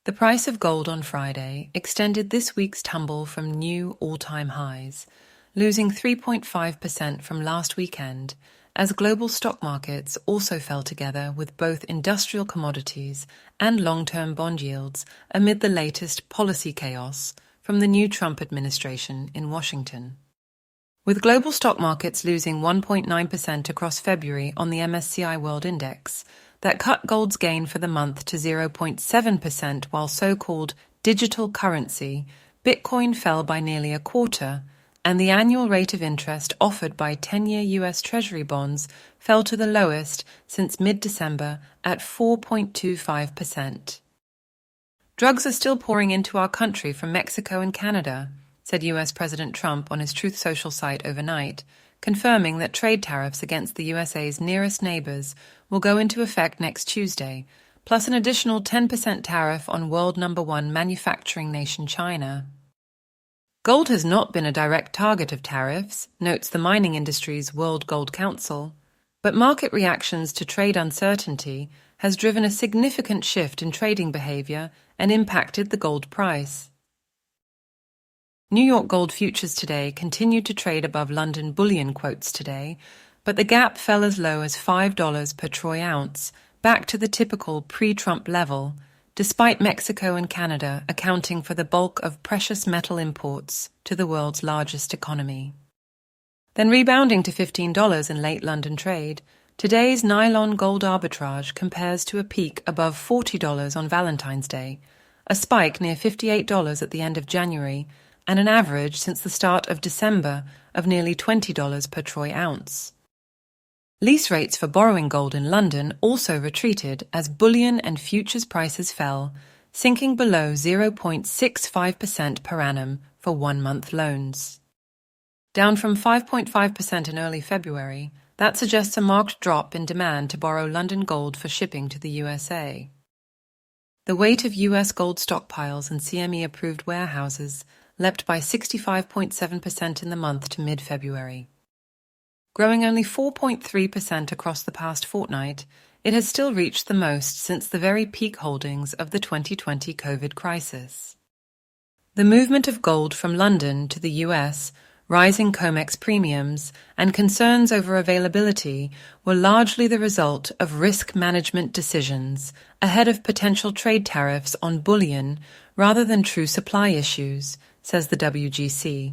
The price of gold on Friday extended this week's tumble from new all-time highs, losing 3.5% from last weekend, as global stock markets also fell together with both industrial commodities and long-term bond yields amid the latest policy chaos from the new Trump administration in Washington. With global stock markets losing 1.9% across February on the MSCI World Index, that cut gold's gain for the month to 0.7%, while so-called digital currency, Bitcoin fell by nearly a quarter, and the annual rate of interest offered by 10-year US Treasury bonds fell to the lowest since mid-December at 4.25%. Drugs are still pouring into our country from Mexico and Canada, said US President Trump on his Truthsocial site overnight, confirming that trade tariffs against the USA's nearest neighbors will go into effect next Tuesday, plus an additional 10% tariff on world number one manufacturing nation China. Gold has not been a direct target of tariffs, notes the mining industry's World Gold Council, but market reactions to trade uncertainty has driven a significant shift in trading behavior and impacted the gold price. New York gold futures today continued to trade above London bullion quotes today, but the gap fell as low as $5 per troy ounce, back to the typical pre-Trump level, despite Mexico and Canada accounting for the bulk of precious metal imports to the world's largest economy. Then rebounding to $15 in late London trade, today's nylon gold arbitrage compares to a peak above $40 on Valentine's Day, a spike near $58 at the end of January, and an average since the start of December of nearly $20 per troy ounce. Lease rates for borrowing gold in London also retreated as bullion and futures prices fell, sinking below 0.65% per annum for one-month loans. Down from 5.5% in early February, that suggests a marked drop in demand to borrow London gold for shipping to the USA. The weight of US gold stockpiles and CME-approved warehouses leapt by 65.7% in the month to mid-February. Growing only 4.3% across the past fortnight, it has still reached the most since the very peak holdings of the 2020 COVID crisis. The movement of gold from London to the US, rising COMEX premiums, and concerns over availability were largely the result of risk management decisions ahead of potential trade tariffs on bullion rather than true supply issues, says the WGC.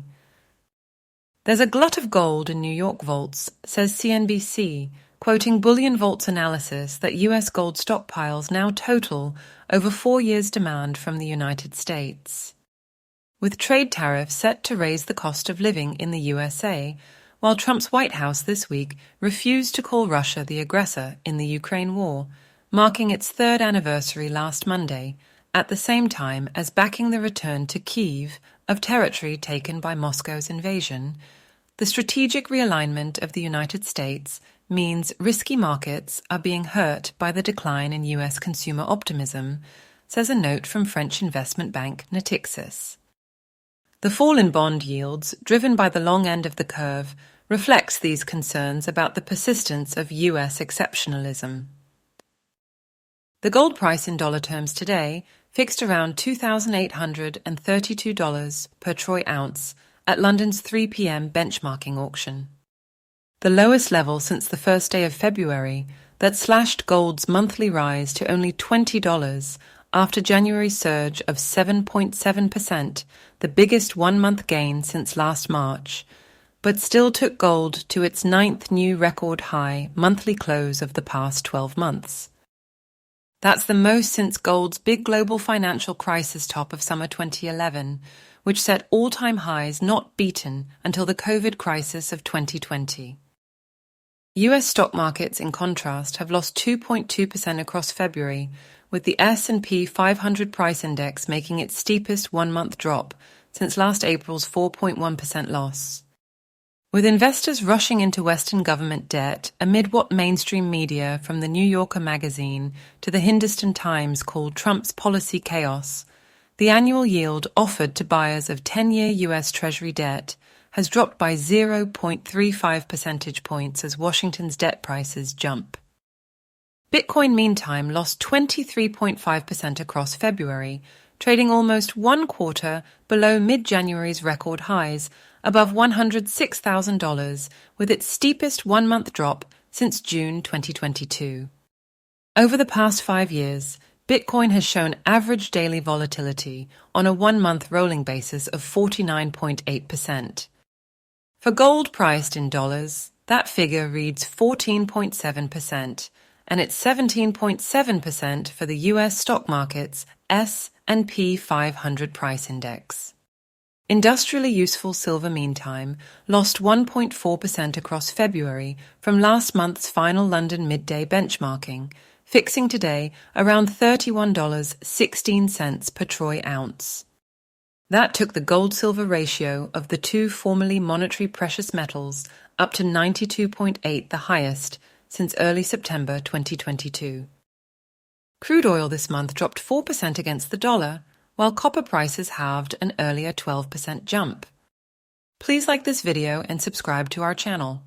There's a glut of gold in New York vaults, says CNBC, quoting Bullion Vault's analysis that US gold stockpiles now total over 4 years' demand from the United States. With trade tariffs set to raise the cost of living in the USA, while Trump's White House this week refused to call Russia the aggressor in the Ukraine war, marking its third anniversary last Monday, at the same time as backing the return to Kyiv of territory taken by Moscow's invasion, the strategic realignment of the United States means risky markets are being hurt by the decline in US consumer optimism, says a note from French investment bank Natixis. The fall in bond yields, driven by the long end of the curve, reflects these concerns about the persistence of US exceptionalism. The gold price in dollar terms today fixed around $2,832 per troy ounce at London's 3 p.m. benchmarking auction. The lowest level since the first day of February that slashed gold's monthly rise to only $20 after January's surge of 7.7%, the biggest one-month gain since last March, but still took gold to its 9th new record high monthly close of the past 12 months. That's the most since gold's big global financial crisis top of summer 2011, which set all-time highs not beaten until the COVID crisis of 2020. US stock markets, in contrast, have lost 2.2% across February, with the S&P 500 price index making its steepest one-month drop since last April's 4.1% loss. With investors rushing into Western government debt amid what mainstream media from the New Yorker magazine to the Hindustan Times called Trump's policy chaos, the annual yield offered to buyers of 10-year US Treasury debt has dropped by 0.35 percentage points as Washington's debt prices jump. Bitcoin, meantime, lost 23.5% across February, trading almost 1/4 below mid-January's record highs, above $106,000, with its steepest one-month drop since June 2022. Over the past 5 years, Bitcoin has shown average daily volatility on a one-month rolling basis of 49.8%. For gold priced in dollars, that figure reads 14.7%, and it's 17.7% for the US stock market's S&P 500 price index. Industrially useful silver, meantime, lost 1.4% across February from last month's final London midday benchmarking, fixing today around $31.16 per troy ounce. That took the gold-silver ratio of the two formerly monetary precious metals up to 92.8, the highest since early September 2022. Crude oil this month dropped 4% against the dollar, while copper prices halved an earlier 12% jump. Please like this video and subscribe to our channel.